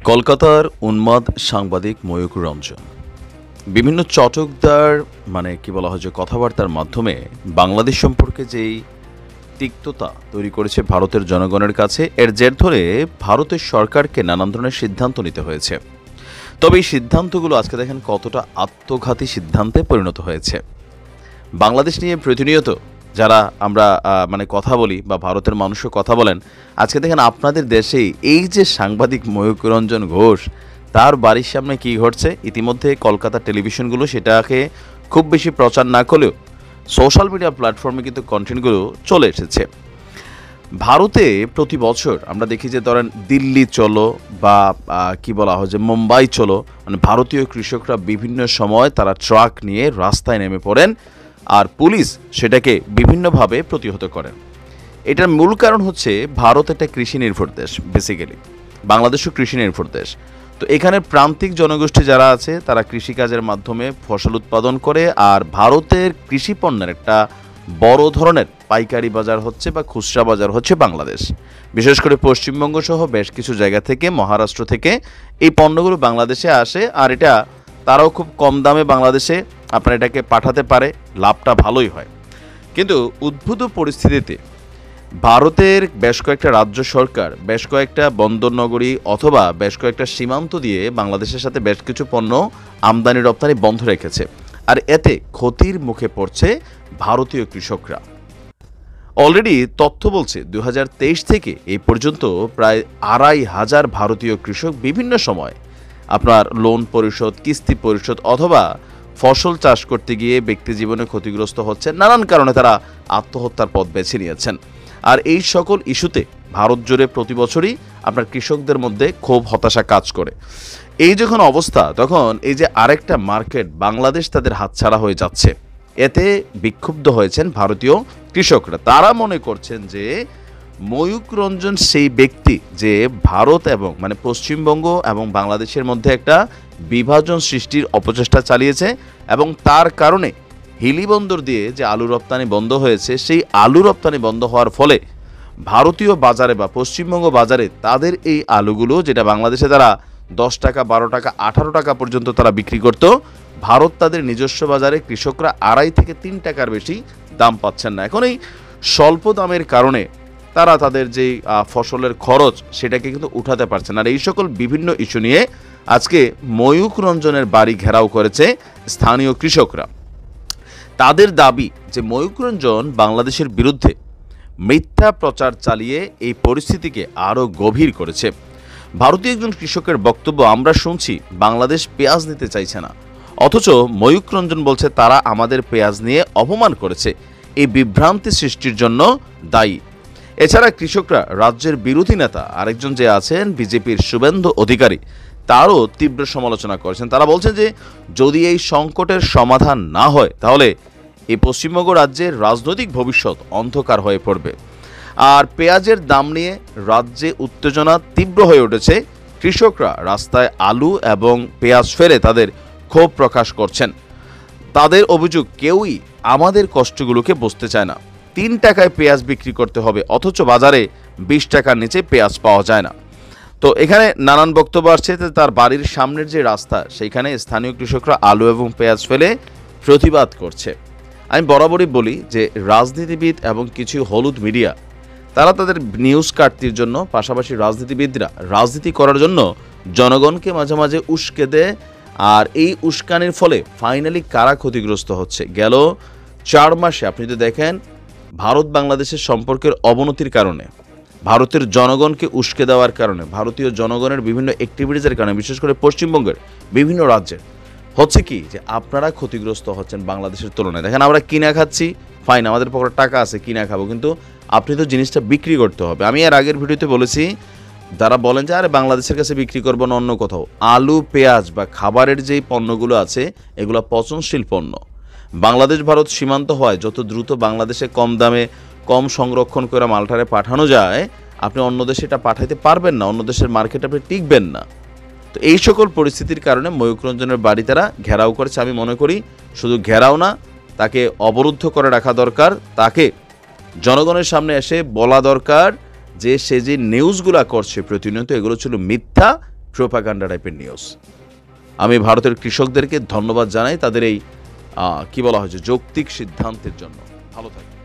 কলকাতার উন্মাদ সাংবাদিক ময়ূক রঞ্জন বিভিন্ন চটকদার কি বলা হয় যে কথাবার্তার মাধ্যমে বাংলাদেশ সম্পর্কে যেই তিক্ততা তৈরি করেছে ভারতের জনগণের কাছে, এর জের ধরে ভারতের সরকারকে নানান ধরনের সিদ্ধান্ত নিতে হয়েছে। তবে এই সিদ্ধান্তগুলো আজকে দেখেন কতটা আত্মঘাতী সিদ্ধান্তে পরিণত হয়েছে। বাংলাদেশ নিয়ে প্রতিনিয়ত যারা আমরা কথা বলি বা ভারতের মানুষও কথা বলেন, আজকে দেখেন আপনাদের দেশেই এই যে সাংবাদিক ময়ূক রঞ্জন ঘোষ, তার বাড়ির সামনে কি ঘটছে, ইতিমধ্যে কলকাতার টেলিভিশনগুলো সেটাকে খুব বেশি প্রচার না করলেও সোশ্যাল মিডিয়া প্ল্যাটফর্মে কিন্তু কন্টেন্টগুলো চলে এসেছে। ভারতে প্রতি বছর আমরা দেখি যে ধরেন দিল্লি চলো বা কি বলা হয় যে মুম্বাই চলো, ভারতীয় কৃষকরা বিভিন্ন সময় তারা ট্রাক নিয়ে রাস্তায় নেমে পড়েন আর পুলিশ সেটাকে বিভিন্নভাবে প্রতিহত করেন। এটার মূল কারণ হচ্ছে ভারত একটা কৃষি নির্ভর দেশ, বেসিক্যালি বাংলাদেশও কৃষি নির্ভর দেশ। তো এখানে প্রান্তিক জনগোষ্ঠী যারা আছে তারা কৃষিকাজের মাধ্যমে ফসল উৎপাদন করে, আর ভারতের কৃষি পণ্যের একটা বড় ধরনের পাইকারি বাজার হচ্ছে বা খুচরা বাজার হচ্ছে বাংলাদেশ। বিশেষ করে পশ্চিমবঙ্গ সহ বেশ কিছু জায়গা থেকে, মহারাষ্ট্র থেকে এই পণ্যগুলো বাংলাদেশে আসে, আর এটা তারাও খুব কম দামে বাংলাদেশে আপনার এটাকে পাঠাতে পারে, লাভটা ভালোই হয়। কিন্তু উদ্ভূত পরিস্থিতিতে ভারতের বেশ কয়েকটা রাজ্য সরকার বেশ কয়েকটা বন্দর নগরী অথবা বেশ কয়েকটা সীমান্ত দিয়ে বাংলাদেশের সাথে বেশ কিছু পণ্য আমদানি রপ্তানি বন্ধ রেখেছে, আর এতে ক্ষতির মুখে পড়ছে ভারতীয় কৃষকরা। অলরেডি তথ্য বলছে 2023 থেকে এই পর্যন্ত প্রায় 2500 ভারতীয় কৃষক বিভিন্ন সময় আপনার লোন পরিশোধ, কিস্তি পরিশোধ অথবা ফসল চাষ করতে গিয়ে ব্যক্তি জীবনে ক্ষতিগ্রস্ত হচ্ছে, নানান কারণে তারা আত্মহত্যার পথ বেছে নিয়েছেন। আর এই সকল ইস্যুতে ভারত জুড়ে প্রতি বছরই আপনার কৃষকদের মধ্যে ক্ষোভ, হতাশা কাজ করে। এই যখন অবস্থা, তখন এই যে আরেকটা মার্কেট বাংলাদেশ তাদের হাতছাড়া হয়ে যাচ্ছে, এতে বিক্ষুব্ধ হয়েছেন ভারতীয় কৃষকরা। তারা মনে করছেন যে ময়ূক রঞ্জন সেই ব্যক্তি যে ভারত এবং পশ্চিমবঙ্গ এবং বাংলাদেশের মধ্যে একটা বিভাজন সৃষ্টির অপচেষ্টা চালিয়েছে, এবং তার কারণে হিলি বন্দর দিয়ে যে আলু রপ্তানি বন্ধ হয়েছে, সেই আলু রপ্তানি বন্ধ হওয়ার ফলে ভারতীয় বাজারে বা পশ্চিমবঙ্গ বাজারে তাদের এই আলুগুলো, যেটা বাংলাদেশে তারা 10 টাকা, 12 টাকা, 18 টাকা পর্যন্ত তারা বিক্রি করত, ভারত তাদের নিজস্ব বাজারে কৃষকরা 2.5 থেকে 3 টাকার বেশি দাম পাচ্ছেন না। এখন এই স্বল্প দামের কারণে তারা তাদের যেই ফসলের খরচ সেটাকে কিন্তু উঠাতে পারছেন। আর এই সকল বিভিন্ন ইস্যু নিয়ে আজকে ময়ূক রঞ্জনের বাড়ি ঘেরাও করেছে স্থানীয় কৃষকরা। তাদের দাবি যে ময়ূক রঞ্জন বাংলাদেশের বিরুদ্ধে মিথ্যা প্রচার চালিয়ে এই পরিস্থিতিকে আরও গভীর করেছে। ভারতীয় একজন কৃষকের বক্তব্য, আমরা শুনছি বাংলাদেশ পেঁয়াজ নিতে চাইছে না, অথচ ময়ূক রঞ্জন বলছে তারা আমাদের পেঁয়াজ নিয়ে অপমান করেছে, এই বিভ্রান্তি সৃষ্টির জন্য দায়ী। এছাড়া কৃষকরা রাজ্যের বিরোধী নেতা আরেকজন যে আছেন বিজেপির শুভেন্দু অধিকারী, তারও তীব্র সমালোচনা করেছেন। তারা বলছেন যে যদি এই সংকটের সমাধান না হয় তাহলে এই পশ্চিমবঙ্গ রাজ্যের রাজনৈতিক ভবিষ্যৎ অন্ধকার হয়ে পড়বে। আর পেঁয়াজের দাম নিয়ে রাজ্যে উত্তেজনা তীব্র হয়ে উঠেছে। কৃষকরা রাস্তায় আলু এবং পেঁয়াজ ফেলে তাদের ক্ষোভ প্রকাশ করছেন। তাদের অভিযোগ, কেউই আমাদের কষ্টগুলোকে বুঝতে চায় না। 3 টাকায় পেঁয়াজ বিক্রি করতে হবে, অথচ বাজারে 20 টাকার নিচে পেঁয়াজ পাওয়া যায় না। তো এখানে নানান বক্তব্য আসছে যে তার বাড়ির সামনের যে রাস্তা, সেইখানে স্থানীয় কৃষকরা আলু এবং পেঁয়াজ ফেলে প্রতিবাদ করছে। আমি বরাবরই বলি যে রাজনীতিবিদ এবং কিছু হলুদ মিডিয়া তারা তাদের নিউজ কাটতির জন্য, পাশাপাশি রাজনীতিবিদরা রাজনীতি করার জন্য জনগণকে মাঝে মাঝে উস্কে দেয়, আর এই উস্কানির ফলে ফাইনালি কারা ক্ষতিগ্রস্ত হচ্ছে। গেল 4 মাসে আপনি যদি দেখেন ভারত বাংলাদেশের সম্পর্কের অবনতির কারণে, ভারতের জনগণকে উস্কে দেওয়ার কারণে, ভারতীয় জনগণের বিভিন্ন অ্যাক্টিভিটিসের কারণে, বিশেষ করে পশ্চিমবঙ্গের বিভিন্ন রাজ্যের হচ্ছে কি যে আপনারা ক্ষতিগ্রস্ত হচ্ছেন বাংলাদেশের তুলনায়। দেখেন আমরা কিনা খাচ্ছি, ফাইন, আমাদের পকেটে টাকা আছে, কিনা খাবো, কিন্তু আপনি তো জিনিসটা বিক্রি করতে হবে। আমি এর আগের ভিডিওতে বলেছি, যারা বলেন যে আরে বাংলাদেশের কাছে বিক্রি করবো না অন্য কোথাও, আলু, পেঁয়াজ বা খাবারের যেই পণ্যগুলো আছে এগুলো পচনশীল পণ্য। বাংলাদেশ ভারত সীমান্ত হয়, যত দ্রুত বাংলাদেশে কম দামে কম সংরক্ষণ করে মালটারে পাঠানো যায়, আপনি অন্য দেশে এটা পাঠাইতে পারবেন না, অন্য দেশের মার্কেটে আপনি টিকবেন না। তো এই সকল পরিস্থিতির কারণে ময়ূক রঞ্জনের বাড়ি তারা ঘেরাও করেছে। আমি মনে করি শুধু ঘেরাও না, তাকে অবরুদ্ধ করে রাখা দরকার, তাকে জনগণের সামনে এসে বলা দরকার যে সে যে নিউজগুলো করছে প্রতিনিয়ত, এগুলো ছিল মিথ্যা, প্রোপাগান্ডা টাইপের নিউজ। আমি ভারতের কৃষকদেরকে ধন্যবাদ জানাই তাদের এই কি বলা হয় যে যৌক্তিক সিদ্ধান্তের জন্য। ভালো থাকবেন।